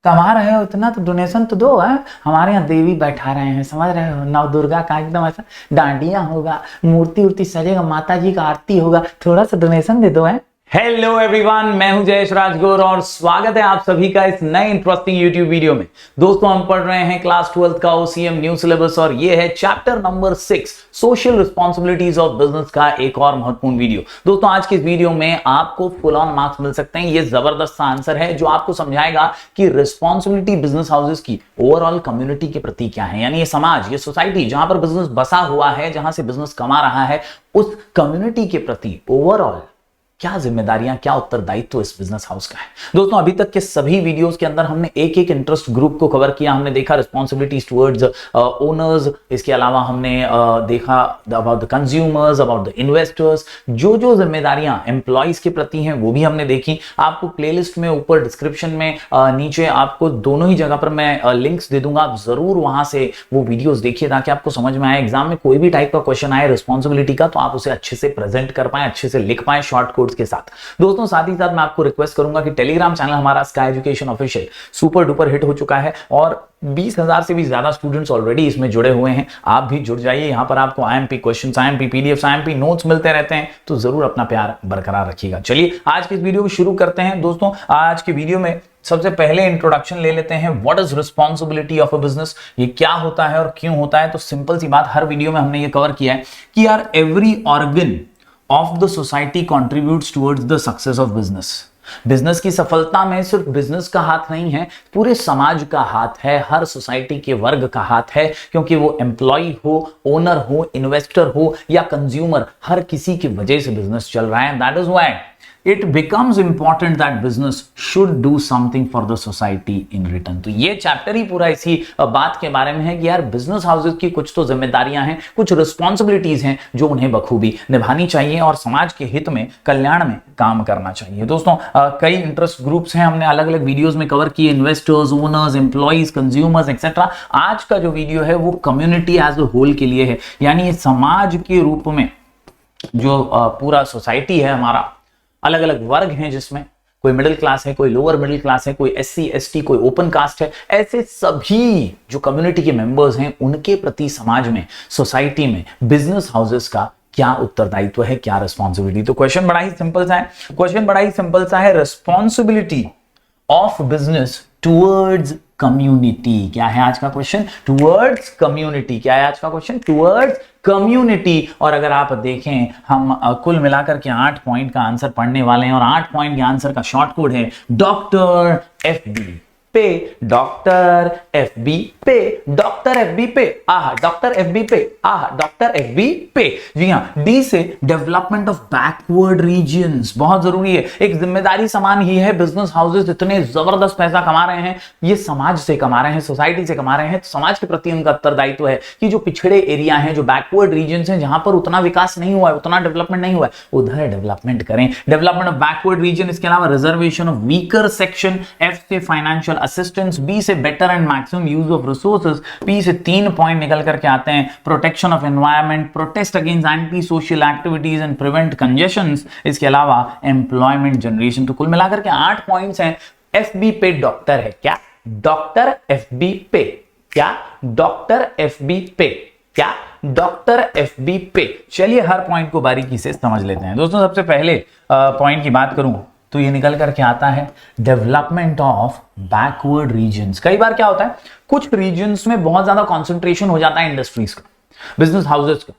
कमा रहे हो इतना तो डोनेशन तो दो है। हमारे यहाँ देवी बैठा रहे हैं, समझ रहे हो, नव दुर्गा का एकदम ऐसा डांडिया होगा, मूर्ति उर्ति सजेगा, माता जी का आरती होगा, थोड़ा सा डोनेशन दे दो है। हेलो एवरीवन, मैं हूं जयेश राजगुरु और स्वागत है आप सभी का इस नए इंटरेस्टिंग यूट्यूब वीडियो में। दोस्तों, हम पढ़ रहे हैं क्लास 12 का ओसीएम न्यू सिलेबस और ये है chapter number 6 social responsibilities of business का एक और महत्वपूर्ण वीडियो। दोस्तों, आज के इस वीडियो में आपको फुल ऑन मार्क्स मिल सकते हैं। ये जबरदस्त सा आंसर है जो आपको समझाएगा कि रिस्पॉन्सिबिलिटी बिजनेस हाउसेस की ओवरऑल कम्युनिटी के प्रति क्या है, यानी ये समाज, ये सोसाइटी जहां पर बिजनेस बसा हुआ है, जहां से बिजनेस कमा रहा है, उस कम्युनिटी के प्रति ओवरऑल क्या जिम्मेदारियां, क्या उत्तरदायित्व इस बिजनेस हाउस का है। दोस्तों, अभी तक के सभी वीडियोस के अंदर हमने एक एक इंटरेस्ट ग्रुप को कवर किया। हमने देखा रिस्पॉन्सिबिलिटीज टुवर्ड्स ओनर्स, इसके अलावा हमने देखा about the consumers, about the investors, जो जो जिम्मेदारियां एम्प्लॉइज के प्रति हैं वो भी हमने देखी। आपको प्लेलिस्ट में ऊपर डिस्क्रिप्शन में नीचे आपको दोनों ही जगह पर मैं लिंक्स दे दूंगा, आप जरूर वहां से वो वीडियोस देखिए ताकि आपको समझ में आए। एग्जाम में कोई भी टाइप का क्वेश्चन आए रिस्पॉन्सिबिलिटी का तो आप उसे अच्छे से प्रेजेंट कर पाए, अच्छे से लिख पाए शॉर्ट कोड के साथ। दोस्तों, साथ ही साथ मैं आपको रिक्वेस्ट करूंगा कि टेलीग्राम चैनल हमारा sky education official super duper hit हो चुका है और 20,000 से भी ज्यादा स्टूडेंट्स ऑलरेडी इसमें जुड़े हुए हैं। आप भी जुड़ जाइए। यहां पर आपको IMP questions, IMP PDF, IMP notes मिलते रहते हैं, तो जरूर अपना प्यार बरकरार रखिएगा। चलिए आज के इस वीडियो को शुरू करते हैं। दोस्तों, आज के वीडियो में सबसे पहले इंट्रोडक्शन ले लेते हैं। What is responsibility of a business, ये क्या होता है और क्यों होता है। तो सिंपल सी बात, हर वीडियो में हमने ये कवर किया है कि यार every organ of the society contributes towards the success of business. Business की सफलता में सिर्फ बिजनेस का हाथ नहीं है, पूरे समाज का हाथ है, हर सोसाइटी के वर्ग का हाथ है, क्योंकि वो एम्प्लॉय हो, ओनर हो, इन्वेस्टर हो या कंज्यूमर, हर किसी की वजह से बिजनेस चल रहा है। That is why it becomes important that business should do something for the society in return। तो ये चैप्टर ही पूरा इसी बात के बारे में है कि यार बिजनेस हाउसेस की कुछ तो जिम्मेदारियां हैं, कुछ रिस्पॉन्सिबिलिटीज हैं जो उन्हें बखूबी निभानी चाहिए और समाज के हित में, कल्याण में काम करना चाहिए। दोस्तों, कई इंटरेस्ट ग्रुप्स हैं, हमने अलग अलग वीडियोस में कवर किए, investors, owners, employees, consumers etcetera. आज का जो वीडियो है वो कम्युनिटी एज ए होल के लिए है, यानी समाज के रूप में जो पूरा सोसाइटी है, हमारा अलग अलग वर्ग हैं जिसमें कोई मिडिल क्लास है, कोई लोअर मिडिल क्लास है, कोई एससी एसटी, कोई ओपन कास्ट है, ऐसे सभी जो कम्युनिटी के मेंबर्स हैं उनके प्रति समाज में, सोसाइटी में बिजनेस हाउसेस का क्या उत्तरदायित्व है, क्या रिस्पॉन्सिबिलिटी। तो क्वेश्चन बड़ा ही सिंपल सा है, responsibility of business towards community. क्या है आज का क्वेश्चन? Towards community. क्या है आज का क्वेश्चन? Towards community. और अगर आप देखें, हम कुल मिलाकर के 8 पॉइंट का आंसर पढ़ने वाले हैं और 8 पॉइंट के आंसर का शॉर्ट कोड है डॉक्टर एफबी पे, डॉक्टर एफबी पे, डॉक्टर एफबी पे, आह डॉक्टर एफबी पे, आह डॉक्टर एफबी पे। जी हां, डी से डेवलपमेंट ऑफ बैकवर्ड रीजन्स, बहुत जरूरी है। एक जिम्मेदारी समान ही है। बिजनेस हाउसेस इतने जबरदस्त पैसा कमा रहे हैं, ये समाज से कमा रहे हैं, सोसाइटी से कमा रहे हैं, तो समाज के प्रति उनका उत्तरदायित्व है कि जो पिछड़े एरिया हैं, जो बैकवर्ड रीजन्स हैं, जहां पर उतना विकास नहीं हुआ है, उतना डेवलपमेंट नहीं हुआ है, उधर डेवलपमेंट करें। डेवलपमेंट ऑफ बैकवर्ड रीजन, इसके अलावा reservation of weaker section, F से फाइनेंशियल असिस्टेंस, बी से better and maximum use of resources, P से 3 पॉइंट निकल करके आते हैं protection of environment, protest against anti social activities and prevent congestions, इसके अलावा एम्प्लॉयमेंट जनरेशन। तो कुल मिलाकर के 8 पॉइंट्स हैं। एफबी पे डॉक्टर है क्या? डॉक्टर एफबी पे क्या? डॉक्टर एफबी पे क्या? डॉक्टर एफबी पे। चलिए हर पॉइंट को बारीकी से समझ लेते हैं। दोस्तों, सबसे पहले पॉइंट की बात करूं तो ये निकल करके आता है डेवलपमेंट ऑफ बैकवर्ड रीजन्स। कई बार क्या होता है, कुछ रीजन्स में बहुत ज्यादा कंसंट्रेशन हो जाता है इंडस्ट्रीज का, बिजनेस हाउसेस का,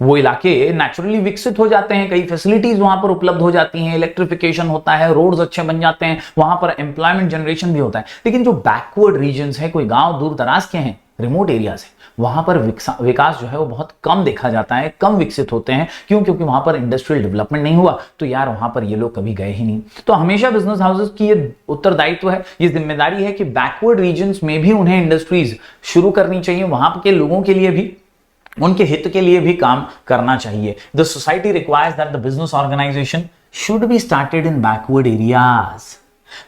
वो इलाके नेचुरली विकसित हो जाते हैं, कई फैसिलिटीज वहां पर उपलब्ध हो जाती हैं, इलेक्ट्रिफिकेशन होता है, रोड्स अच्छे बन जाते हैं, वहां पर एम्प्लॉयमेंट जनरेशन भी होता है। लेकिन जो बैकवर्ड रीजन्स है, कोई गांव दूर दराज के हैं, रिमोट एरियाज है, वहां पर विकास जो है वो बहुत कम देखा जाता है, कम विकसित होते हैं। क्यों? क्योंकि वहां पर इंडस्ट्रियल डेवलपमेंट नहीं हुआ, तो यार वहां पर ये लोग कभी गए ही नहीं। तो हमेशा बिजनेस हाउसेस की ये उत्तरदायित्व है, ये जिम्मेदारी है कि बैकवर्ड रीजन्स में भी उन्हें इंडस्ट्रीज शुरू करनी चाहिए, वहां के लोगों के लिए भी, उनके हित के लिए भी काम करना चाहिए। The society requires that the business organisation should be started in backward areas.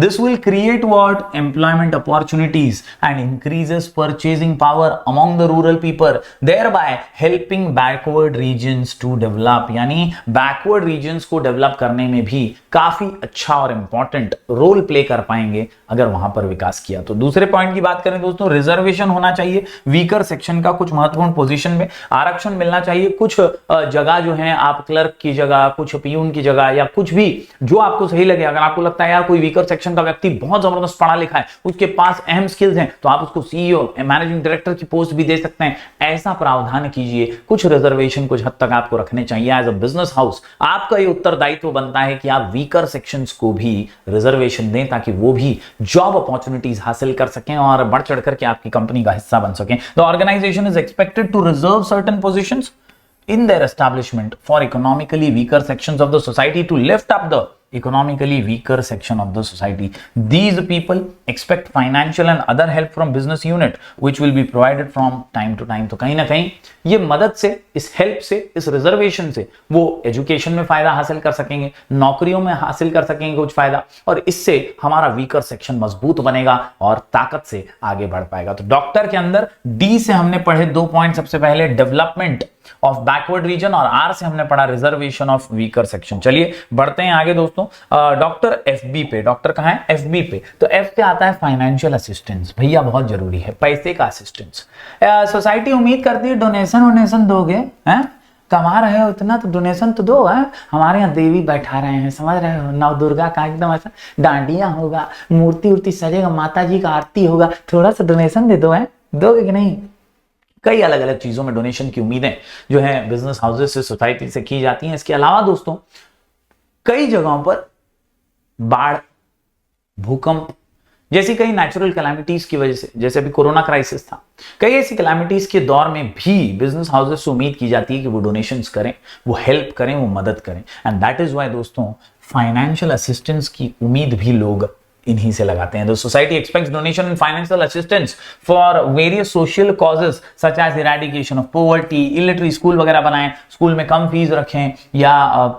This will create what? Employment opportunities and increases purchasing power among the rural people, thereby helping backward regions to develop। यानी backward regions को develop करने में भी काफी अच्छा और important role play कर पाएंगे अगर वहां पर विकास किया तो। दूसरे पॉइंट की बात करें दोस्तों, रिजर्वेशन होना चाहिए वीकर सेक्शन का कुछ महत्वपूर्ण पोजीशन में, आरक्षण मिलना चाहिए कुछ जगह जो है, आप क्लर्क की जगह, कुछ पियून की जगह, या कुछ भी जो आपको सही लगे। अगर आपको लगता है यार कोई वीकर सेक्शन का व्यक्ति बहुत जबरदस्त पढ़ा लिखा है, उसके पास अहम स्किल्स हैं, तो आप उसको सीईओ मैनेजिंग डायरेक्टर की पोस्ट भी दे सकते हैं। ऐसा प्रावधान कीजिए। कुछ रिजर्वेशन कुछ हद तक आपको रखने चाहिए। एज अ बिजनेस हाउस आपका ये उत्तरदायित्व बनता है कि आप वीकर सेक्शंस को भी रिजर्वेशन दें, ताकि वो भी जॉब अपॉर्चुनिटीज हासिल कर सकें और बढ़ चढ़ करके आपकी कंपनी का हिस्सा बन सकें। The organisation is expected to reserve certain positions in their establishment for economically weaker sections of the society to lift up the economically weaker section of the society. These people expect financial and other help from business unit which will be provided from time to time. तो कहीं ना कहीं ये मदद से, इस help से, इस रिजर्वेशन से वो एजुकेशन में फायदा हासिल कर सकेंगे, नौकरियों में हासिल कर सकेंगे कुछ फायदा, और इससे हमारा वीकर सेक्शन मजबूत बनेगा और ताकत से आगे बढ़ पाएगा। तो डॉक्टर के अंदर डी से हमने पढ़े 2 पॉइंट। सबसे पहले डेवलपमेंट ऑफ बैकवर्ड रीजन, और आर से हमने पढ़ा रिजर्वेशन ऑफ वीकर सेक्शन। चलिए बढ़ते हैं आगे दोस्तों। डॉक्टर एफबी पे, डॉक्टर कहां है? एफबी पे। तो एफ से आता है फाइनेंशियल असिस्टेंस। भैया बहुत जरूरी है पैसे का असिस्टेंस। सोसाइटी उम्मीद करती है डोनेशन दोगे, हैं? कमा रहे हो इतना तो डोनेशन तो दो। है हमारे यहाँ देवी बैठा रहे हैं, समझ रहे हो, नव दुर्गा का एकदम ऐसा डांडिया होगा, मूर्ति उर्ति सजेगा, माता जी का आरती होगा, थोड़ा सा डोनेशन दे दो। है दोगे कि नहीं? कई अलग अलग चीजों में डोनेशन की उम्मीदें जो है बिजनेस हाउसेस से, सोसाइटी से की जाती हैं। इसके अलावा दोस्तों कई जगहों पर बाढ़, भूकंप जैसी कई नेचुरल कैलामिटीज की वजह से, जैसे अभी कोरोना क्राइसिस था, कई ऐसी कैलामिटीज के दौर में भी बिजनेस हाउसेस से उम्मीद की जाती है कि वो डोनेशंस करें, वो हेल्प करें, वो मदद करें। एंड दैट इज व्हाई दोस्तों फाइनेंशियल असिस्टेंस की उम्मीद भी लोग इन्हीं से लगाते हैं। The society expects donation and financial assistance for various social causes such as eradication of poverty, illiterate school वगैरह बनाएं, स्कूल में कम फीस रखें, या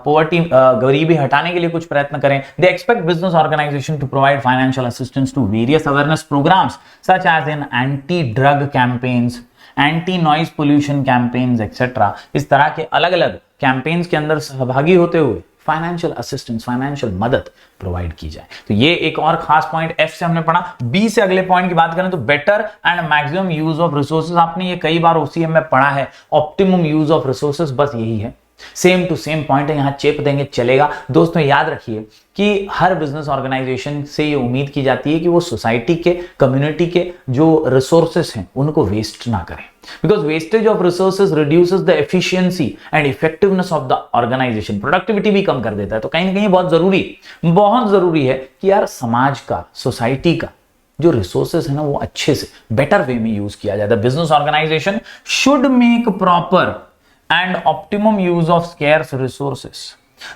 poverty गरीबी हटाने के लिए कुछ प्रयत्न करें। They expect business organization to provide financial assistance to various awareness programs such as in anti-drug campaigns, anti-noise pollution campaigns etc. इस तरह के अलग अलग कैंपेन्स के अंदर सहभागी होते हुए फाइनेंशियल असिस्टेंस, फाइनेंशियल मदद प्रोवाइड की जाए। तो ये एक और खास पॉइंट एफ से हमने पढ़ा। बी से अगले पॉइंट की बात करें तो better and maximum use of resources. आपने ये कई बार ओसीएम में पढ़ा है, ऑप्टिमम यूज ऑफ रिसोर्सेज, बस यही है, सेम टू सेम पॉइंट है, यहां चेप देंगे चलेगा। दोस्तों याद रखिए कि हर बिजनेस ऑर्गेनाइजेशन से ये उम्मीद की जाती है कि वो सोसाइटी के, कम्युनिटी के जो रिसोर्सेस हैं उनको वेस्ट ना करें, because wastage of resources reduces the efficiency and effectiveness of the organisation. Productivity भी कम कर देता है। तो कहीं ना कहीं बहुत जरूरी है कि यार समाज का, सोसाइटी का जो रिसोर्सेस है ना वो अच्छे से, बेटर वे में यूज किया जाता है। Business organisation should make proper and optimum use of scarce resources.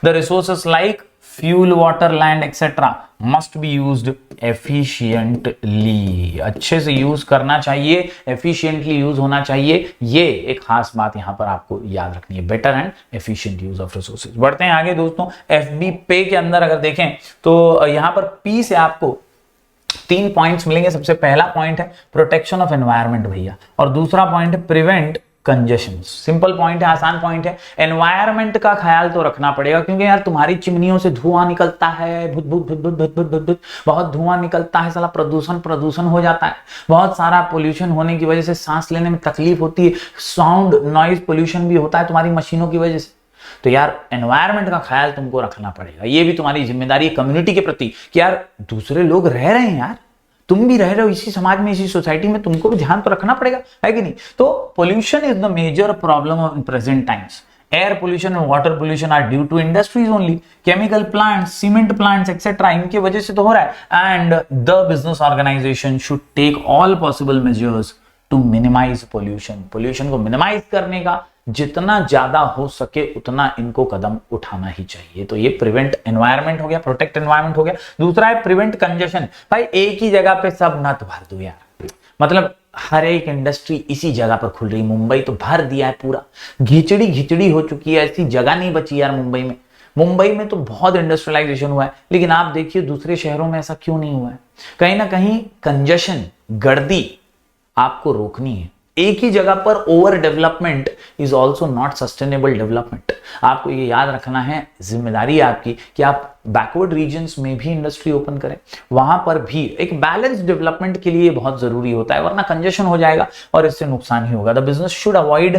The resources like fuel, water, land etc. must be used efficiently. अच्छे से यूज करना चाहिए, efficiently यूज होना चाहिए। ये एक खास बात यहां पर आपको याद रखनी है, better and efficient use of resources। बढ़ते हैं आगे दोस्तों। FB पे के अंदर अगर देखें तो यहां पर P से आपको 3 पॉइंट्स मिलेंगे। सबसे पहला पॉइंट है प्रोटेक्शन ऑफ एनवायरमेंट भैया, और दूसरा पॉइंट है प्रिवेंट कंजेशन। सिंपल पॉइंट है, आसान पॉइंट है। एनवायरमेंट का ख्याल तो रखना पड़ेगा, क्योंकि यार तुम्हारी चिमनियों से धुआं निकलता है, बहुत धुआं निकलता है, साला प्रदूषण हो जाता है, बहुत सारा पोल्यूशन होने की वजह से सांस लेने में तकलीफ होती है, साउंड नॉइज पोल्यूशन भी होता है तुम्हारी मशीनों की वजह से। तो यार एनवायरमेंट का ख्याल तुमको रखना पड़ेगा, ये भी तुम्हारी जिम्मेदारी है कम्युनिटी के प्रति कि यार दूसरे लोग रह रहे हैं, यार तुम भी रह रहे हो इसी समाज में, इसी सोसाइटी में, तुमको भी ध्यान तो रखना पड़ेगा, है कि नहीं? तो pollution is the major problem in present times. Air pollution और water pollution are due to industries only, chemical plants, cement plants etcetera, इनकी वजह से तो हो रहा है। And the business organisation should take all possible measures to minimise pollution. Pollution को minimise करने का जितना ज्यादा हो सके उतना इनको कदम उठाना ही चाहिए। तो ये प्रिवेंट एनवायरमेंट हो गया, प्रोटेक्ट एनवायरमेंट हो गया। दूसरा है प्रिवेंट कंजेशन। भाई एक ही जगह पे सब नट भर दो यार, मतलब हर एक इंडस्ट्री इसी जगह पर खुल रही। मुंबई तो भर दिया है पूरा, घिचड़ी हो चुकी है, ऐसी जगह नहीं बची यार मुंबई में। मुंबई में तो बहुत इंडस्ट्रियलाइजेशन हुआ है, लेकिन आप देखिए दूसरे शहरों में ऐसा क्यों नहीं हुआ है? कहीं ना कहीं कंजेशन, गर्दी आपको रोकनी है। एक ही जगह पर over development is also not sustainable development. आपको ये याद रखना है, जिम्मेदारी है आपकी कि आप बैकवर्ड रीजन्स में भी इंडस्ट्री ओपन करें, वहां पर भी एक बैलेंस डेवलपमेंट के लिए बहुत जरूरी होता है, वरना कंजेशन हो जाएगा और इससे नुकसान ही होगा। The business should avoid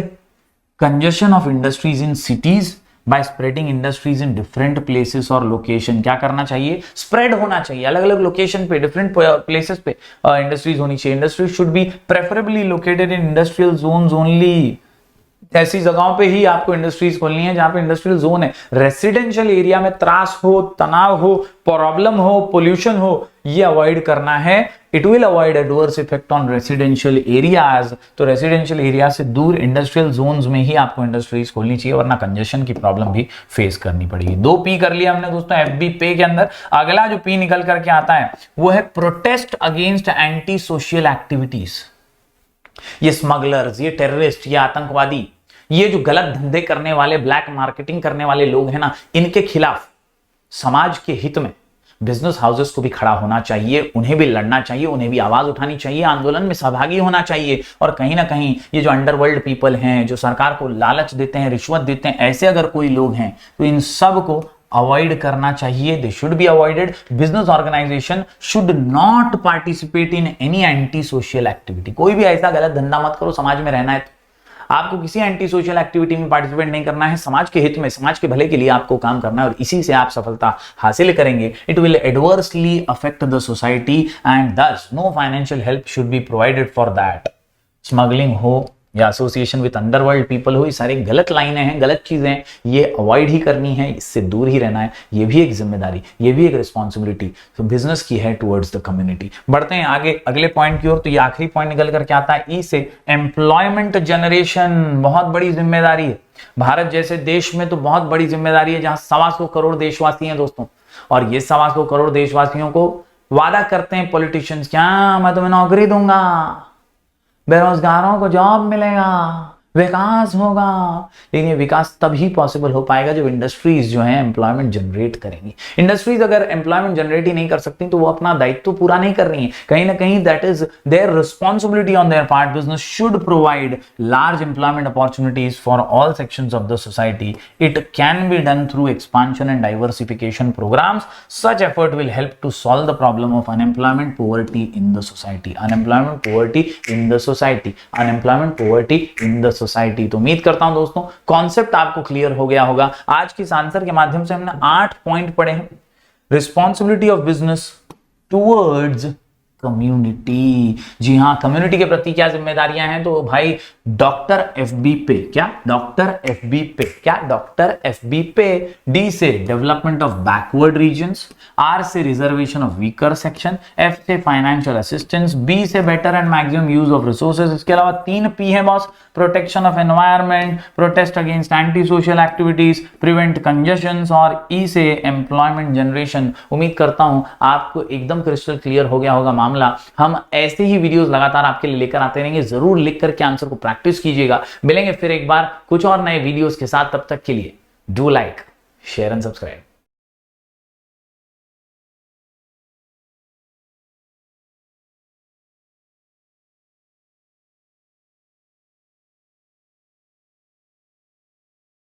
congestion of industries in cities by spreading industries in different places और लोकेशन। क्या करना चाहिए? स्प्रेड होना चाहिए, अलग अलग लोकेशन पे, डिफरेंट प्लेसेस पे इंडस्ट्रीज होनी चाहिए। Industries should be preferably located in industrial zones only. ऐसी जगहों पे ही आपको इंडस्ट्रीज खोलनी है जहां पे इंडस्ट्रियल जोन है। रेसिडेंशियल एरिया में त्रास हो, तनाव हो, प्रॉब्लम हो, पोल्यूशन हो, ये अवॉइड करना है। It will avoid adverse effect on residential areas. तो रेसिडेंशियल एरिया से दूर इंडस्ट्रियल जोन्स में ही आपको इंडस्ट्रीज खोलनी चाहिए, वरना कंजेशन की प्रॉब्लम भी फेस करनी पड़ेगी। 2 पी कर लिया हमने दोस्तों एफबी पे के अंदर। अगला जो पी निकल करके आता है वो है protest against anti social activities. ये स्मगलर्स, ये टेररिस्ट, ये आतंकवादी, ये जो गलत धंधे करने वाले, ब्लैक मार्केटिंग करने वाले लोग हैं ना, इनके खिलाफ समाज के हित में बिजनेस हाउसेस को भी खड़ा होना चाहिए, उन्हें भी लड़ना चाहिए, उन्हें भी आवाज उठानी चाहिए, आंदोलन में सहभागी होना चाहिए। और कहीं ना कहीं ये जो अंडरवर्ल्ड पीपल हैं, जो सरकार को लालच देते हैं, रिश्वत देते हैं, ऐसे अगर कोई लोग हैं तो इन सब को अवॉइड करना चाहिए। They should be avoided. Business organisation should not participate in any anti social activity. कोई भी ऐसा गलत धंधा मत करो, समाज में रहना है तो आपको किसी एंटी सोशल एक्टिविटी में पार्टिसिपेट नहीं करना है। समाज के हित में, समाज के भले के लिए आपको काम करना है और इसी से आप सफलता हासिल करेंगे। It will adversely affect the society and thus no financial help should be provided for that. Smuggling हो या एसोसिएशन विद अंडरवर्ल्ड पीपल हो, ये सारी गलत लाइनें हैं, गलत चीजें हैं, ये अवॉइड ही करनी है, इससे दूर ही रहना है। ये भी एक जिम्मेदारी, ये भी एक रिस्पॉन्सिबिलिटी तो बिजनेस की है टुवर्ड्स द कम्युनिटी। बढ़ते हैं आगे अगले पॉइंट की ओर। तो ये आखिरी पॉइंट निकल करके आता है ई से, एम्प्लॉयमेंट जनरेशन। बहुत बड़ी जिम्मेदारी है। भारत जैसे देश में तो बहुत बड़ी जिम्मेदारी है, जहां 125 करोड़ देशवासी हैं दोस्तों, और ये 125 करोड़ देशवासियों को वादा करते हैं पॉलिटिशियंस, क्या मैं तुम्हें नौकरी दूंगा, बेरोजगारों को जॉब मिलेगा, विकास होगा। लेकिन ये विकास तभी पॉसिबल हो पाएगा जब इंडस्ट्रीज जो है एम्प्लॉयमेंट जनरेट करेंगी। इंडस्ट्रीज अगर एम्प्लॉयमेंट जनरेट ही नहीं कर सकती तो वो अपना दायित्व पूरा नहीं कर रही है। कहीं ना कहीं that is their responsibility on their part. Business should provide large employment opportunities for all sections of the society. It can be done through expansion and diversification programmes. Such effort will help to solve the problem of unemployment poverty in the society. Unemployment poverty in the society, unemployment poverty in the society. तो उम्मीद करता हूं दोस्तों concept आपको clear हो गया होगा। आज की इस आंसर के माध्यम से हमने 8 पॉइंट पढ़े हैं। Responsibility of business towards community. जी हाँ, कम्युनिटी के प्रति क्या जिम्मेदारियां हैं? तो भाई डॉक्टर एफबी पे, क्या डॉक्टर एफबी पे, क्या डॉक्टर एफबी पे। डी से development of backward regions, R से reservation of weaker section, F से फाइनेंशियल असिस्टेंस, बी से better and maximum use of resources. इसके अलावा 3 पी है boss, protection of environment, protest against anti social activities, prevent congestions, और E से employment generation. उम्मीद करता हूं आपको एकदम क्रिस्टल क्लियर हो गया होगा मामला। हम ऐसे ही वीडियोस लगातार आपके लिए लेकर आते रहेंगे। जरूर लिख करके आंसर को प्रैक्टिस कीजिएगा। मिलेंगे फिर एक बार कुछ और नए वीडियोस के साथ। तब तक के लिए do like, share and subscribe.